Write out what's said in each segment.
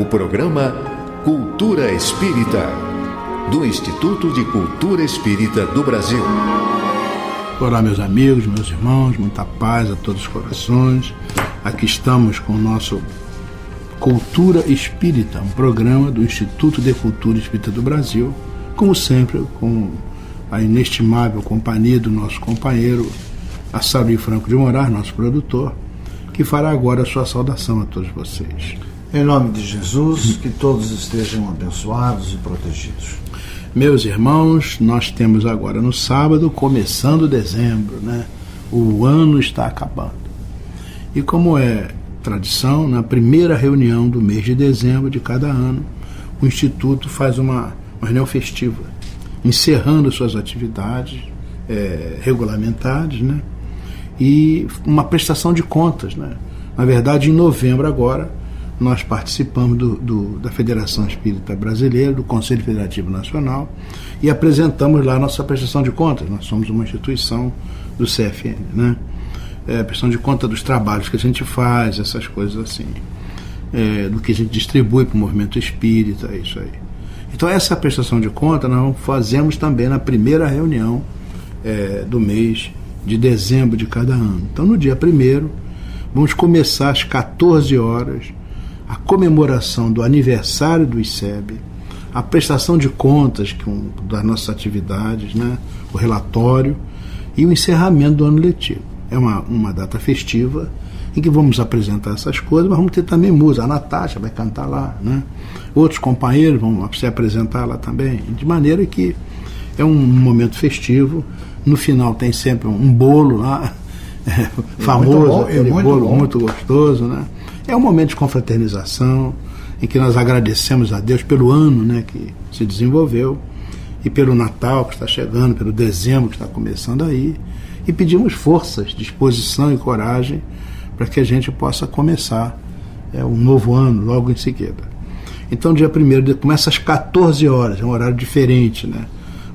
programa Cultura Espírita, do Instituto de Cultura Espírita do Brasil. Olá, meus amigos, meus irmãos, muita paz a todos os corações. Aqui estamos com o nosso Cultura Espírita, um programa do Instituto de Cultura Espírita do Brasil, como sempre, com a inestimável companhia do nosso companheiro Assauri Franco de Moraes, nosso produtor, que fará agora a sua saudação a todos vocês. Em nome de Jesus, que todos estejam abençoados e protegidos. Meus irmãos, nós temos agora no sábado, começando dezembro, né? O ano está acabando. E como é tradição, na primeira reunião do mês de dezembro de cada ano, o Instituto faz uma reunião festiva, encerrando suas atividades regulamentares, né? E uma prestação de contas, né? Na verdade, em novembro agora, nós participamos da Federação Espírita Brasileira, do Conselho Federativo Nacional, e apresentamos lá a nossa prestação de contas. Nós somos uma instituição do CFN, né? Prestação de conta dos trabalhos que a gente faz, essas coisas assim, do que a gente distribui para o movimento espírita, isso aí. Então essa prestação de conta nós fazemos também na primeira reunião do mês de dezembro de cada ano. Então no dia 1º, vamos começar às 14 horas, a comemoração do aniversário do ICEB, a prestação de contas das nossas atividades, né? O relatório e o encerramento do ano letivo. É uma data festiva em que vamos apresentar essas coisas, mas vamos ter também música. A Natasha vai cantar lá, né? Outros companheiros vão se apresentar lá também, de maneira que é um momento festivo. No final tem sempre um bolo lá, famoso, aquele bolo muito gostoso, né? É um momento de confraternização, em que nós agradecemos a Deus pelo ano, né, que se desenvolveu, e pelo Natal que está chegando, pelo dezembro que está começando aí, e pedimos forças, disposição e coragem para que a gente possa começar um novo ano logo em seguida. Então, dia 1º começa às 14 horas, é um horário diferente, né?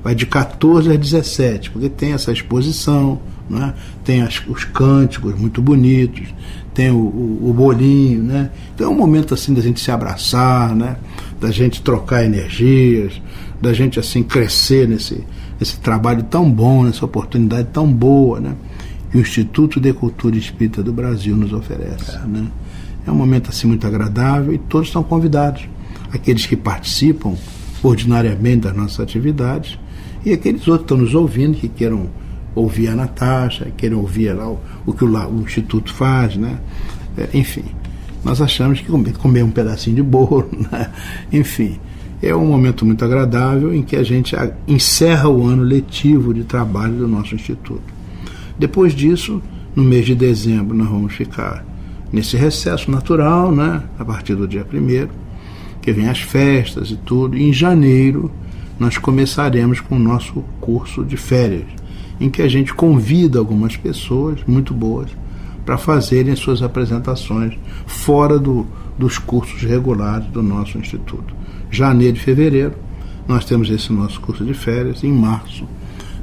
Vai de 14 às 17, porque tem essa exposição, né? Tem os cânticos muito bonitos, tem o bolinho, né? Então é um momento assim da gente se abraçar, né? Da gente trocar energias, da gente assim crescer nesse trabalho tão bom, nessa oportunidade tão boa, né? Que o Instituto de Cultura Espírita do Brasil nos oferece, né? É um momento assim muito agradável e todos estão convidados, aqueles que participam ordinariamente das nossas atividades e aqueles outros que estão nos ouvindo, que queiram ouvir a Natasha, queiram ouvir lá o que o Instituto faz, né? Enfim, nós achamos que comer um pedacinho de bolo, né? Enfim, é um momento muito agradável em que a gente encerra o ano letivo de trabalho do nosso Instituto. Depois disso, no mês de dezembro, nós vamos ficar nesse recesso natural, né? A partir do dia 1º, que vem as festas e tudo, e em janeiro nós começaremos com o nosso curso de férias, em que a gente convida algumas pessoas muito boas para fazerem suas apresentações fora dos cursos regulares do nosso Instituto. Janeiro e fevereiro nós temos esse nosso curso de férias. Em março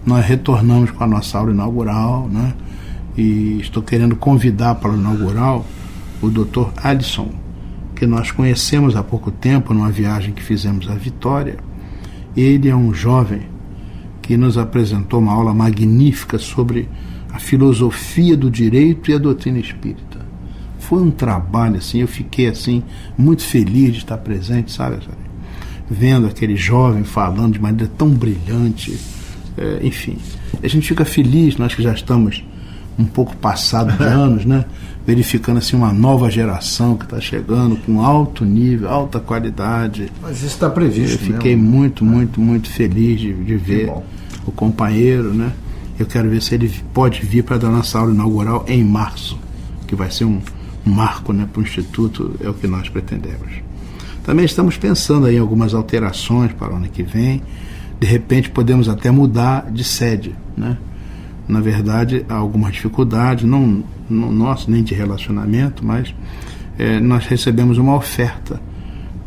nós retornamos com a nossa aula inaugural, né? E estou querendo convidar para a inaugural o Dr. Alisson, que nós conhecemos há pouco tempo numa viagem que fizemos à Vitória. Ele é um jovem que nos apresentou uma aula magnífica sobre a filosofia do direito e a doutrina espírita. Foi um trabalho, assim, eu fiquei, assim, muito feliz de estar presente, sabe? Vendo aquele jovem falando de maneira tão brilhante, enfim. A gente fica feliz, nós que já estamos um pouco passados de anos, né? Verificando, assim, uma nova geração que está chegando com alto nível, alta qualidade. Mas isso está previsto. Eu fiquei muito feliz de ver o companheiro, né? Eu quero ver se ele pode vir para dar nossa aula inaugural em março, que vai ser um marco, né, para o Instituto, é o que nós pretendemos. Também estamos pensando aí em algumas alterações para o ano que vem. De repente podemos até mudar de sede, né? Na verdade, há algumas dificuldades, não nosso, nem de relacionamento, mas nós recebemos uma oferta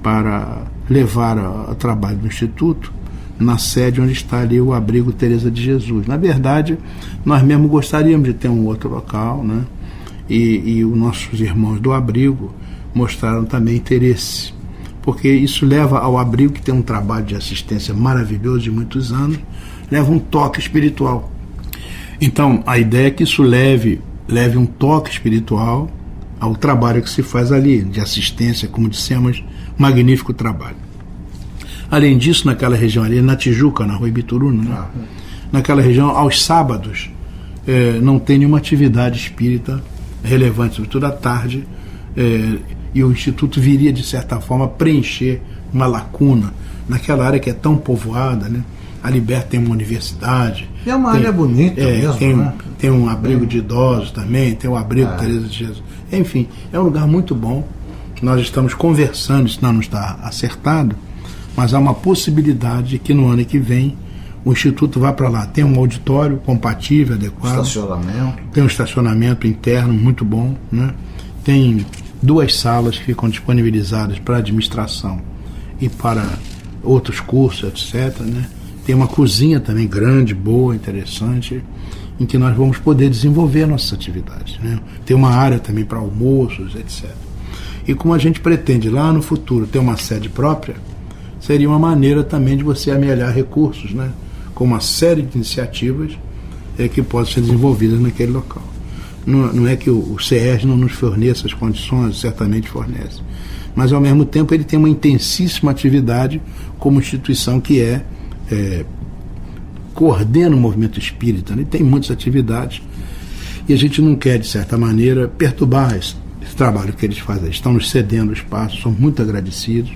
para levar a trabalho do Instituto na sede onde está ali o abrigo Teresa de Jesus. Na verdade, nós mesmo gostaríamos de ter um outro local, né? E os nossos irmãos do abrigo mostraram também interesse porque isso leva ao abrigo, que tem um trabalho de assistência maravilhoso de muitos anos, leva um toque espiritual. Então, a ideia é que isso leve um toque espiritual ao trabalho que se faz ali, de assistência, como dissemos, magnífico trabalho. Além disso, naquela região ali, na Tijuca, na Rua Ibituruna, né? Naquela região, aos sábados, não tem nenhuma atividade espírita relevante, sobretudo à tarde, e o Instituto viria, de certa forma, preencher uma lacuna naquela área que é tão povoada, né? A Liberta tem uma universidade. E é uma área bonita mesmo, né? Tem um abrigo de idosos também, tem o abrigo Teresa de Jesus. Enfim, é um lugar muito bom. Nós estamos conversando, isso não está acertado, mas há uma possibilidade de que no ano que vem o Instituto vá para lá. Tem um auditório compatível, adequado. Estacionamento. Tem um estacionamento interno muito bom, né? Tem 2 salas que ficam disponibilizadas para administração e para outros cursos, etc., né? Tem uma cozinha também grande, boa, interessante, em que nós vamos poder desenvolver nossas atividades, né? Tem uma área também para almoços, etc. E como a gente pretende lá no futuro ter uma sede própria, seria uma maneira também de você amelhar recursos, né? Com uma série de iniciativas que podem ser desenvolvidas naquele local. Não é que o CERJ não nos forneça as condições, certamente fornece, mas ao mesmo tempo ele tem uma intensíssima atividade como instituição que coordena o movimento espírita, né? Tem muitas atividades e a gente não quer, de certa maneira, perturbar esse trabalho que eles fazem. Eles estão nos cedendo o espaço, somos muito agradecidos,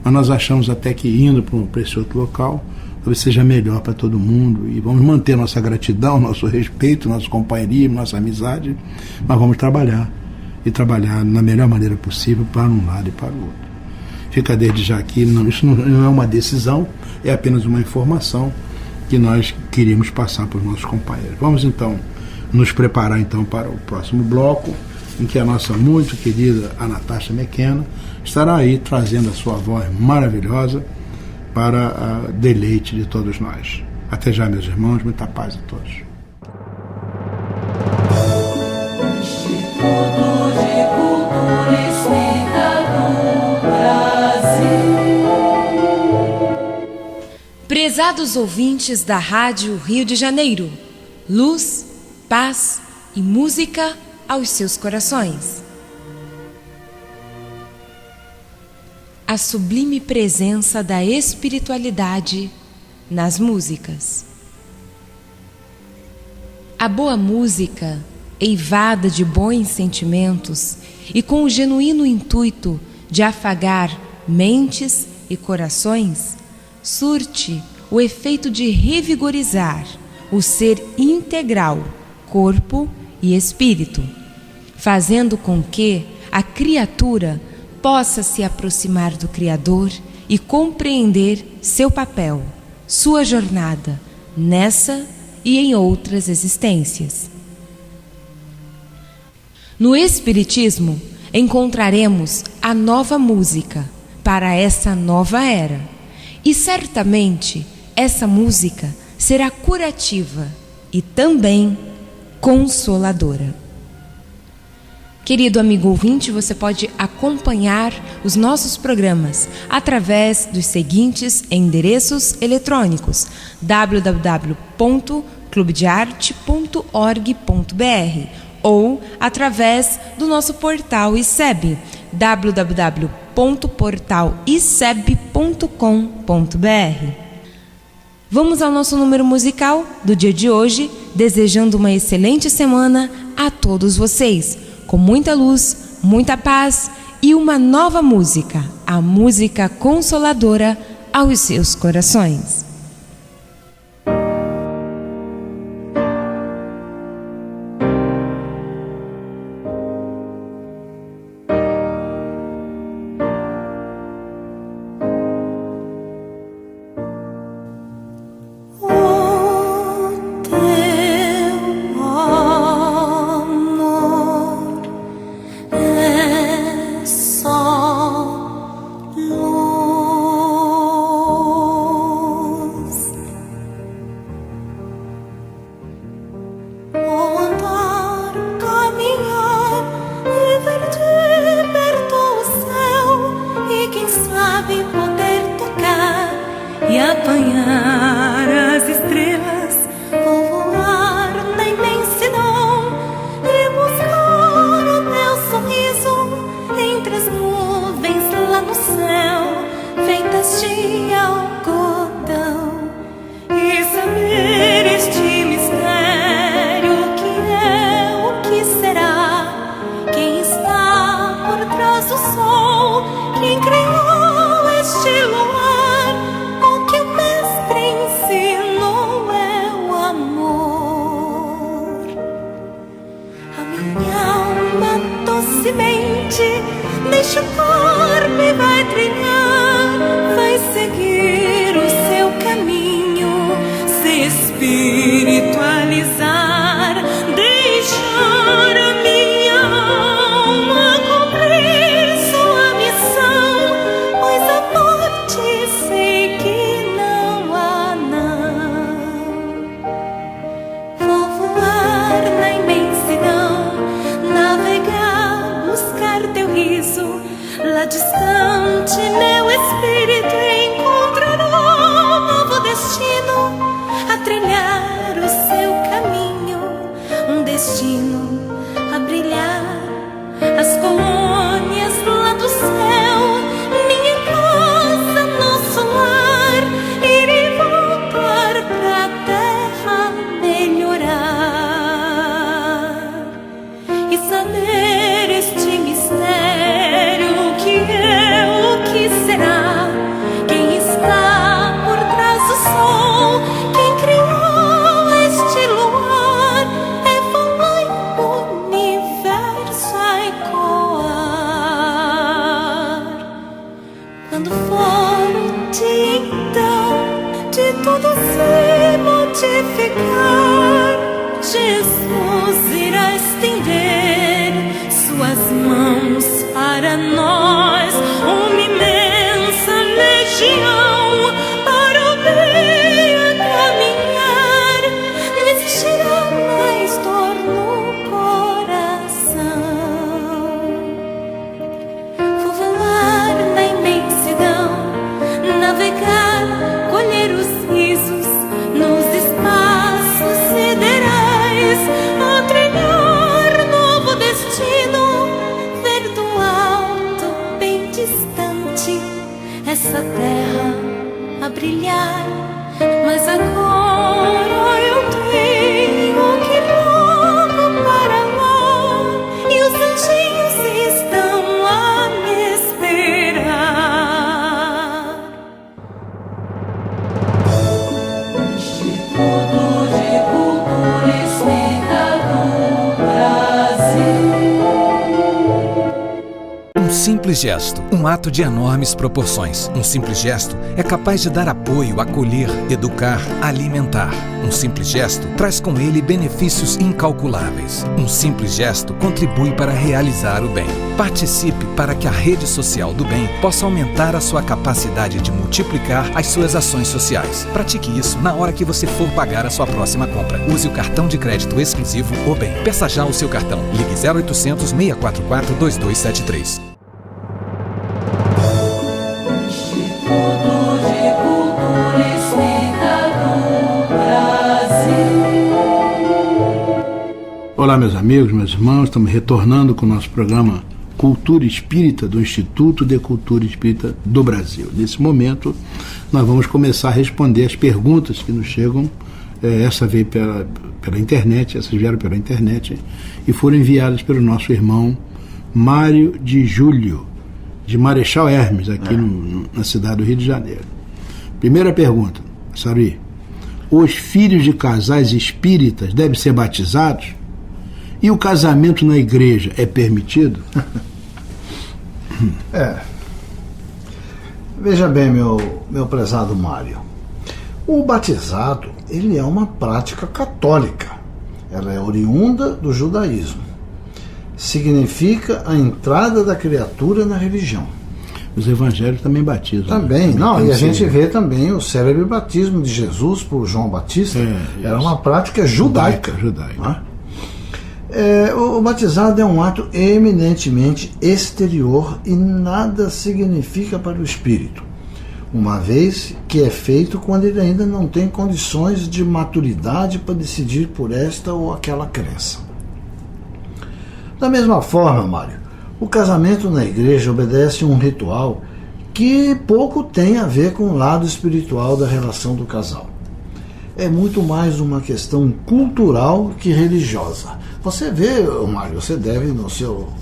mas nós achamos até que indo para esse outro local talvez seja melhor para todo mundo, e vamos manter nossa gratidão, nosso respeito, nosso companheirismo, nossa amizade, mas vamos trabalhar na melhor maneira possível para um lado e para o outro. Fica desde já aqui, isso não é uma decisão, é apenas uma informação que nós queríamos passar para os nossos companheiros. Vamos então nos preparar então para o próximo bloco, em que a nossa muito querida Anastasia McKenna estará aí trazendo a sua voz maravilhosa para deleite de todos nós. Até já, meus irmãos, muita paz a todos. Instituto de Cultura Espírita do Brasil. Prezados ouvintes da Rádio Rio de Janeiro, luz, paz e música aos seus corações. A sublime presença da espiritualidade nas músicas. A boa música, eivada de bons sentimentos e com o genuíno intuito de afagar mentes e corações, surte o efeito de revigorizar o ser integral, corpo e espírito, fazendo com que a criatura possa se aproximar do Criador e compreender seu papel, sua jornada, nessa e em outras existências. No Espiritismo, encontraremos a nova música para essa nova era, e certamente essa música será curativa e também consoladora. Querido amigo ouvinte, você pode acompanhar os nossos programas através dos seguintes endereços eletrônicos: www.clubedearte.org.br ou através do nosso portal ICEB, www.portaliseb.com.br. Vamos ao nosso número musical do dia de hoje, desejando uma excelente semana a todos vocês, com muita luz, muita paz e uma nova música, a música consoladora aos seus corações. Luz. apanhar as estrelas, vou voar na imensidão e buscar o teu sorriso entre as nuvens lá no céu, feitas de algodão, e saber este mistério que é o que será, quem está por trás do sol, quem criou este luar, o que o mestre ensinou é o amor. A minha alma docemente deixa o corpo e vai trilhar, vai seguir o seu caminho, se espiritualizar, deixar a minha alma cumprir sua missão, pois a morte sei que não há não. Vou voar na imensidão, navegar, buscar teu riso, lá distante meu espírito encontrará um novo destino, a trilhar o seu caminho, um destino a brilhar, as colônias lá do céu, minha casa, nosso lar, ir e voltar pra terra melhorar, e saber este mistério que é o que será, quem está por trás do sol, quem criou este luar, é falar o universo a ecoar. Quando for o dia então de tudo se modificar, Jesus irá estender suas mãos para nós, uma imensa legião para o bem a caminhar, não existirá mais dor no coração. Vou voar na imensidão, navegar, colher os risos nos espaços siderais, a trilhar novo destino, ver do alto bem distante essa terra a brilhar, mas agora eu tenho que ir logo para lá, e os anjinhos estão a me esperar. Instituto de Cultura Espírita do Brasil. Um simples gesto, um ato de enormes proporções. Um simples gesto é capaz de dar apoio, acolher, educar, alimentar. Um simples gesto traz com ele benefícios incalculáveis. Um simples gesto contribui para realizar o bem. Participe para que a rede social do bem possa aumentar a sua capacidade de multiplicar as suas ações sociais. Pratique isso na hora que você for pagar a sua próxima compra. Use o cartão de crédito exclusivo O Bem. Peça já o seu cartão. Ligue 0800 644 2273. Olá, meus amigos, meus irmãos, estamos retornando com o nosso programa Cultura Espírita do Instituto de Cultura Espírita do Brasil. Nesse momento, nós vamos começar a responder as perguntas que nos chegam. Essa veio pela internet, essas vieram pela internet e foram enviadas pelo nosso irmão Mário de Júlio, de Marechal Hermes, aqui na cidade do Rio de Janeiro. Primeira pergunta, Saruí: os filhos de casais espíritas devem ser batizados? E o casamento na igreja é permitido? Veja bem, meu prezado Mário. O batizado, ele é uma prática católica. Ela é oriunda do judaísmo. Significa a entrada da criatura na religião. Os evangélicos também batizam. Também, e a gente vê também o célebre batismo de Jesus por João Batista. Era uma prática judaica. O batizado é um ato eminentemente exterior e nada significa para o espírito. uma vez que é feito quando ele ainda não tem condições de maturidade para decidir por esta ou aquela crença. Da mesma forma, Mário, o casamento na igreja obedece a um ritual que pouco tem a ver com o lado espiritual da relação do casal. É muito mais uma questão cultural que religiosa. Você vê, Mário, você deve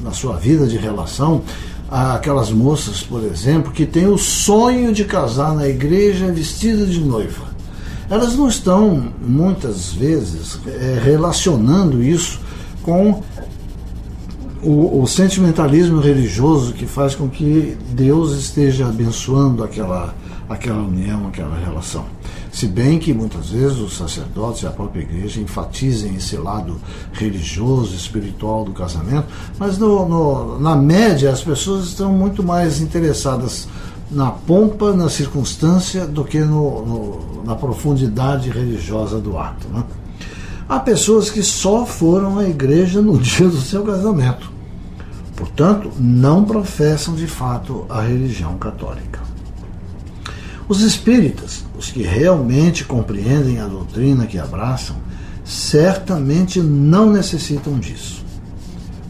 na sua vida de relação aquelas moças, por exemplo, que têm o sonho de casar na igreja vestida de noiva. Elas não estão, muitas vezes, relacionando isso com o sentimentalismo religioso que faz com que Deus esteja abençoando aquela união, aquela relação. Se bem que muitas vezes os sacerdotes e a própria igreja enfatizem esse lado religioso, espiritual do casamento, mas na média as pessoas estão muito mais interessadas na pompa, na circunstância, do que na profundidade religiosa do ato, né? Há pessoas que só foram à igreja no dia do seu casamento, portanto, não professam de fato a religião católica. Os espíritas, os que realmente compreendem a doutrina que abraçam, certamente não necessitam disso.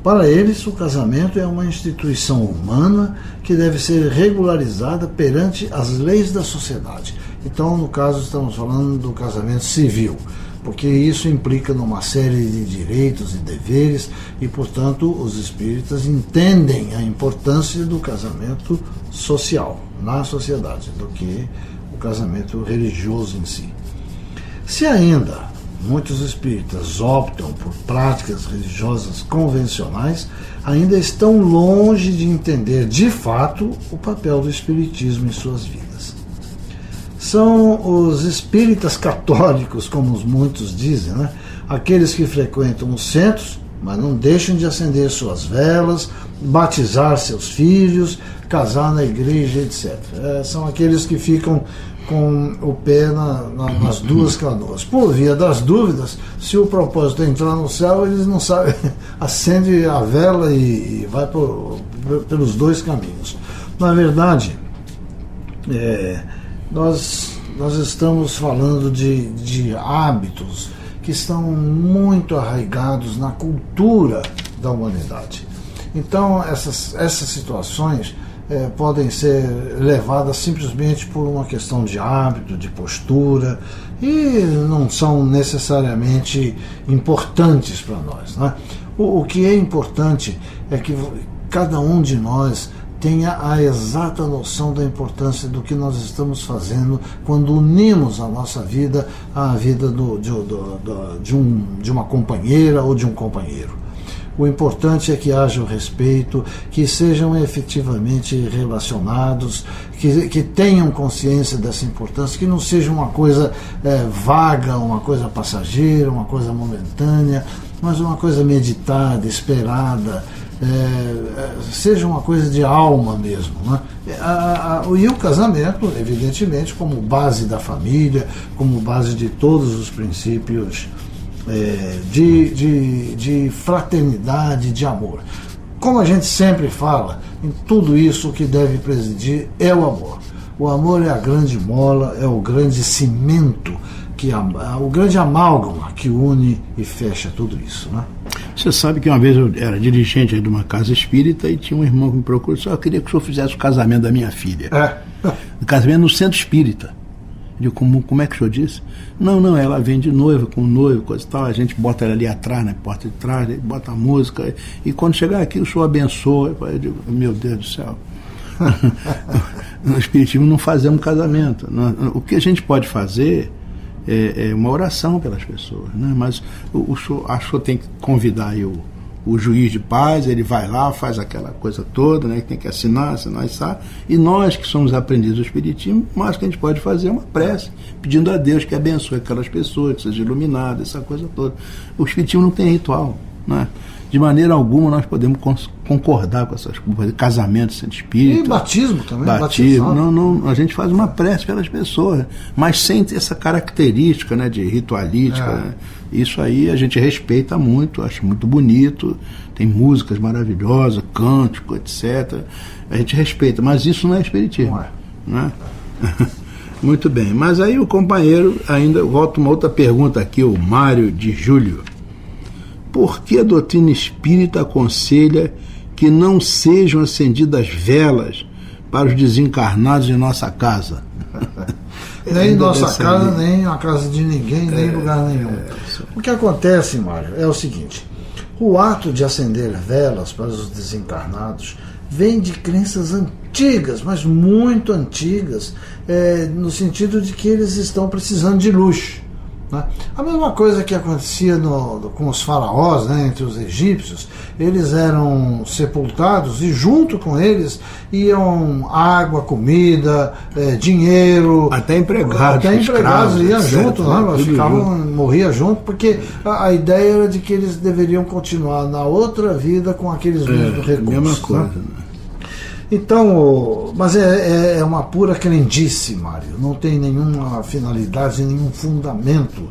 Para eles, o casamento é uma instituição humana que deve ser regularizada perante as leis da sociedade. Então, no caso, estamos falando do casamento civil, porque isso implica numa série de direitos e deveres e, portanto, os espíritas entendem a importância do casamento social na sociedade do que o casamento religioso em si. Se ainda muitos espíritas optam por práticas religiosas convencionais, ainda estão longe de entender de fato o papel do espiritismo em suas vidas. São os espíritas católicos, como muitos dizem, né? Aqueles que frequentam os centros, mas não deixam de acender suas velas, batizar seus filhos, casar na igreja, etc. São aqueles que ficam com o pé nas duas canoas. Por via das dúvidas, se o propósito é entrar no céu, eles não sabem, acende a vela e vai pelos dois caminhos. Na verdade, nós estamos falando de hábitos que estão muito arraigados na cultura da humanidade. Então, essas situações podem ser levadas simplesmente por uma questão de hábito, de postura, e não são necessariamente importantes para nós, né? O que é importante é que cada um de nós tenha a exata noção da importância do que nós estamos fazendo quando unimos a nossa vida à vida de uma companheira ou de um companheiro. O importante é que haja o respeito, que sejam efetivamente relacionados, que tenham consciência dessa importância, que não seja uma coisa vaga, uma coisa passageira, uma coisa momentânea, mas uma coisa meditada, esperada, seja uma coisa de alma mesmo, né? E o casamento, evidentemente, como base da família, como base de todos os princípios de fraternidade, de amor. Como a gente sempre fala, em tudo isso o que deve presidir é o amor. O amor é a grande mola, é o grande cimento, o grande amálgama que une e fecha tudo isso, né? Você sabe que uma vez eu era dirigente de uma casa espírita e tinha um irmão que me procurou e disse: eu queria que o senhor fizesse o casamento da minha filha. O casamento no centro espírita. Eu digo, como é que o senhor disse? Não, ela vem de noiva, com noivo, coisa e tal, a gente bota ela ali atrás, na porta de trás, bota a música, e quando chegar aqui o senhor abençoa. Eu digo, meu Deus do céu. No espiritismo não fazemos casamento. O que a gente pode fazer é uma oração pelas pessoas, né? Mas o senhor tem que convidar aí o juiz de paz, ele vai lá, faz aquela coisa toda, né? Tem que assinar, e nós que somos aprendizes do espiritismo, o mais que a gente pode fazer é uma prece, pedindo a Deus que abençoe aquelas pessoas, que seja iluminado, essa coisa toda. O espiritismo não tem ritual, né? De maneira alguma nós podemos concordar com essas coisas, casamento sem espírito. E batismo também. Batismo, não, a gente faz uma prece pelas pessoas, mas sem essa característica, né, de ritualística. Né? Isso aí a gente respeita muito, acho muito bonito, tem músicas maravilhosas, cântico, etc. A gente respeita, mas isso não é espiritismo. Não é. Né? Muito bem, mas aí o companheiro ainda volta uma outra pergunta aqui, o Mário de Júlio. Por que a doutrina espírita aconselha que não sejam acendidas velas para os desencarnados em nossa casa? Nem em nossa casa, nem na casa de ninguém, nem em lugar nenhum. O que acontece, Mário, é o seguinte: o ato de acender velas para os desencarnados vem de crenças antigas, mas muito antigas, no sentido de que eles estão precisando de luz. Né? A mesma coisa que acontecia com os faraós, né, entre os egípcios, eles eram sepultados e junto com eles iam água, comida, dinheiro. Até empregados. Até empregados iam junto, né? Morria junto, porque a ideia era de que eles deveriam continuar na outra vida com aqueles mesmos recursos. Mesma coisa, né? Então, mas é uma pura crendice, Mário. Não tem nenhuma finalidade, nenhum fundamento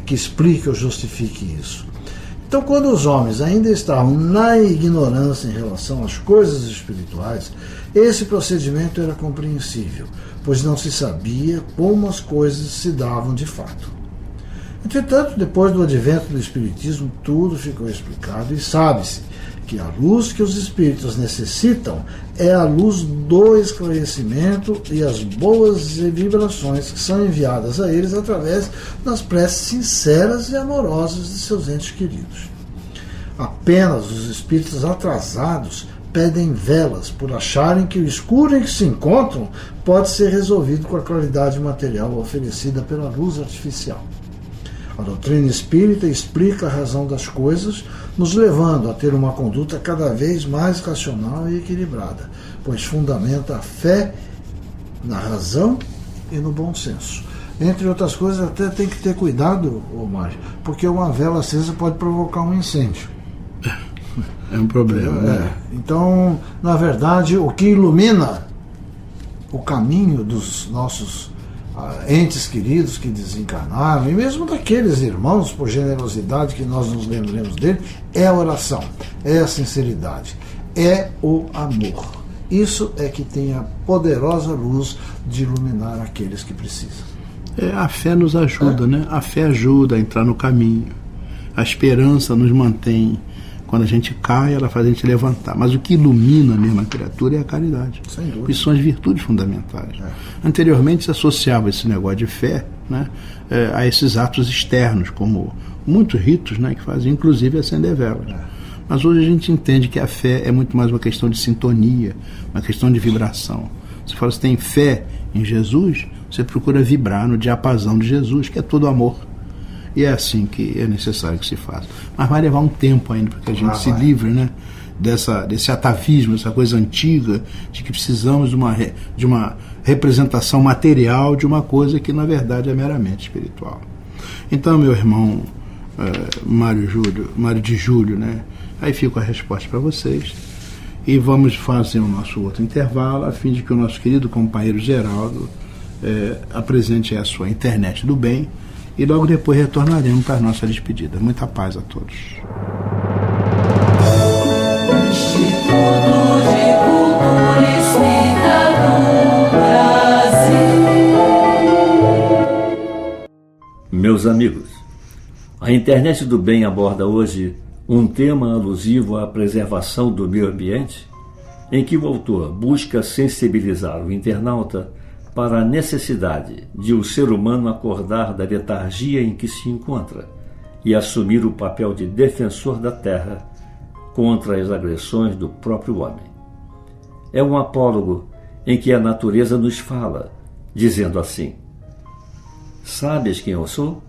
que explique ou justifique isso. Então, quando os homens ainda estavam na ignorância em relação às coisas espirituais, esse procedimento era compreensível, pois não se sabia como as coisas se davam de fato. Entretanto, depois do advento do Espiritismo, tudo ficou explicado e sabe-se que a luz que os espíritos necessitam é a luz do esclarecimento e as boas vibrações que são enviadas a eles através das preces sinceras e amorosas de seus entes queridos. Apenas os espíritos atrasados pedem velas por acharem que o escuro em que se encontram pode ser resolvido com a claridade material oferecida pela luz artificial. A doutrina espírita explica a razão das coisas, nos levando a ter uma conduta cada vez mais racional e equilibrada, pois fundamenta a fé na razão e no bom senso. Entre outras coisas, até tem que ter cuidado, Mário, porque uma vela acesa pode provocar um incêndio. É um problema, né? Então, na verdade, o que ilumina o caminho dos nossos entes queridos que desencarnaram, e mesmo daqueles irmãos, por generosidade que nós nos lembremos dele, é a oração, é a sinceridade, é o amor. Isso é que tem a poderosa luz de iluminar aqueles que precisam. A fé nos ajuda, né? A fé ajuda a entrar no caminho. A esperança nos mantém. Quando a gente cai, ela faz a gente levantar. Mas o que ilumina mesmo a criatura é a caridade. Sem dúvida. E são as virtudes fundamentais. Anteriormente se associava esse negócio de fé, né, a esses atos externos, como muitos ritos, né, que fazem, inclusive, acender velas. Mas hoje a gente entende que a fé é muito mais uma questão de sintonia, uma questão de vibração. Você fala, você tem fé em Jesus, você procura vibrar no diapasão de Jesus, que é todo amor. E é assim que é necessário que se faça. Mas vai levar um tempo ainda para que a gente se livre, né, desse atavismo, dessa coisa antiga de que precisamos de uma representação material de uma coisa que na verdade é meramente espiritual. Então, meu irmão Mário de Júlio, né, aí fica a resposta para vocês. E vamos fazer o nosso outro intervalo a fim de que o nosso querido companheiro Geraldo apresente a sua internet do bem. E logo depois retornaremos para a nossa despedida. Muita paz a todos. Instituto de Cultura Espírita do Brasil. Meus amigos, a internet do bem aborda hoje um tema alusivo à preservação do meio ambiente, em que o autor busca sensibilizar o internauta para a necessidade de o ser humano acordar da letargia em que se encontra e assumir o papel de defensor da terra contra as agressões do próprio homem. É um apólogo em que a natureza nos fala, dizendo assim: sabes quem eu sou?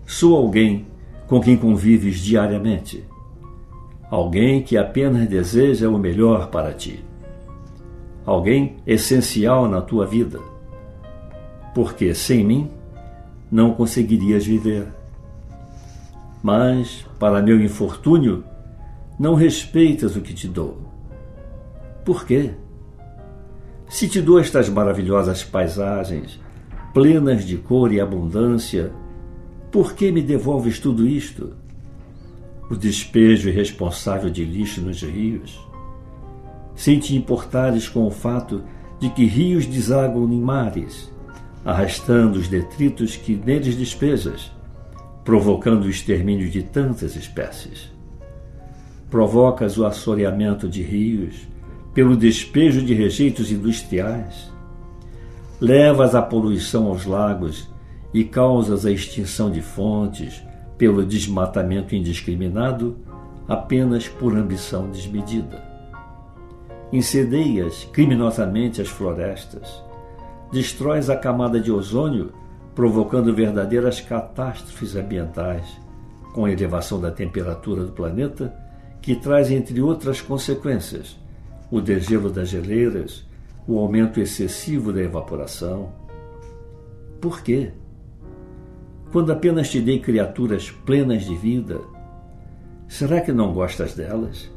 Sou alguém com quem convives diariamente, alguém que apenas deseja o melhor para ti. Alguém essencial na tua vida, porque sem mim não conseguirias viver. Mas, para meu infortúnio, não respeitas o que te dou. Por quê? Se te dou estas maravilhosas paisagens, plenas de cor e abundância, por que me devolves tudo isto? O despejo irresponsável de lixo nos rios? Sem te importares com o fato de que rios desaguam em mares, arrastando os detritos que neles despejas, provocando o extermínio de tantas espécies. Provocas o assoreamento de rios pelo despejo de rejeitos industriais. Levas a poluição aos lagos e causas a extinção de fontes pelo desmatamento indiscriminado apenas por ambição desmedida. Incendeias criminosamente as florestas. Destróis a camada de ozônio, provocando verdadeiras catástrofes ambientais, com a elevação da temperatura do planeta, que traz, entre outras consequências, o degelo das geleiras, o aumento excessivo da evaporação. Por quê? Quando apenas te dei criaturas plenas de vida, será que não gostas delas?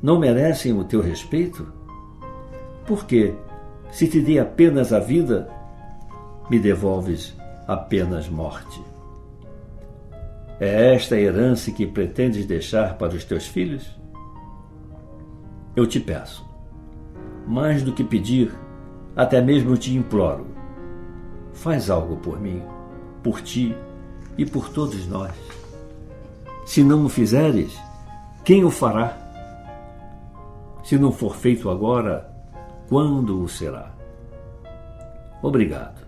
Não merecem o teu respeito? Por quê? Se te dei apenas a vida, me devolves apenas morte. É esta a herança que pretendes deixar para os teus filhos? Eu te peço, mais do que pedir, até mesmo te imploro, faz algo por mim, por ti e por todos nós. Se não o fizeres, quem o fará? Se não for feito agora, quando o será? Obrigado.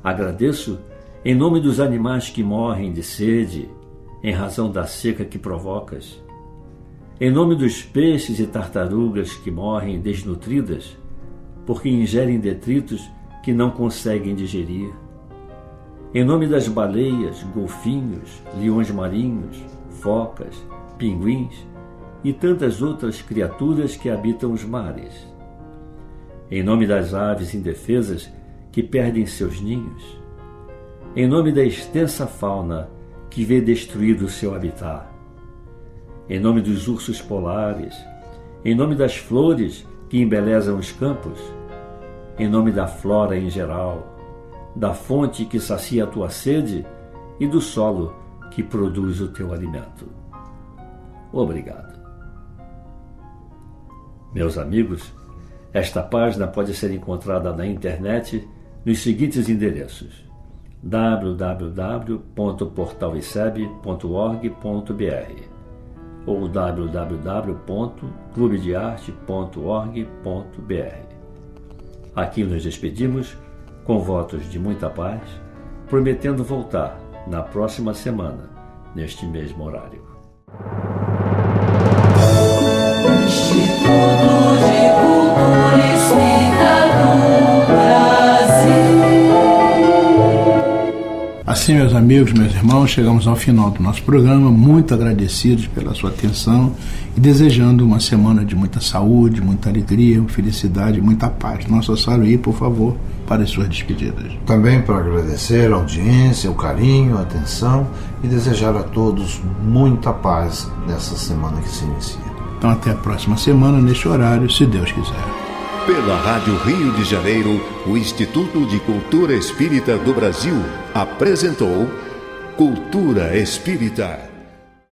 Agradeço em nome dos animais que morrem de sede em razão da seca que provocas, em nome dos peixes e tartarugas que morrem desnutridas porque ingerem detritos que não conseguem digerir, em nome das baleias, golfinhos, leões marinhos, focas, pinguins e tantas outras criaturas que habitam os mares, em nome das aves indefesas que perdem seus ninhos, em nome da extensa fauna que vê destruído o seu habitat, em nome dos ursos polares, em nome das flores que embelezam os campos, em nome da flora em geral, da fonte que sacia a tua sede e do solo que produz o teu alimento. Obrigado. Meus amigos, esta página pode ser encontrada na internet nos seguintes endereços: www.portaliseb.org.br ou www.clubedearte.org.br. Aqui nos despedimos com votos de muita paz, prometendo voltar na próxima semana, neste mesmo horário. Instituto de Cultura Espírita do Brasil. Assim, meus amigos, meus irmãos, chegamos ao final do nosso programa, muito agradecidos pela sua atenção e desejando uma semana de muita saúde, muita alegria, felicidade, muita paz. Nossa Saruí, por favor, para as suas despedidas. Também para agradecer a audiência, o carinho, a atenção e desejar a todos muita paz nessa semana que se inicia. Então até a próxima semana, neste horário, se Deus quiser. Pela Rádio Rio de Janeiro, o Instituto de Cultura Espírita do Brasil apresentou Cultura Espírita.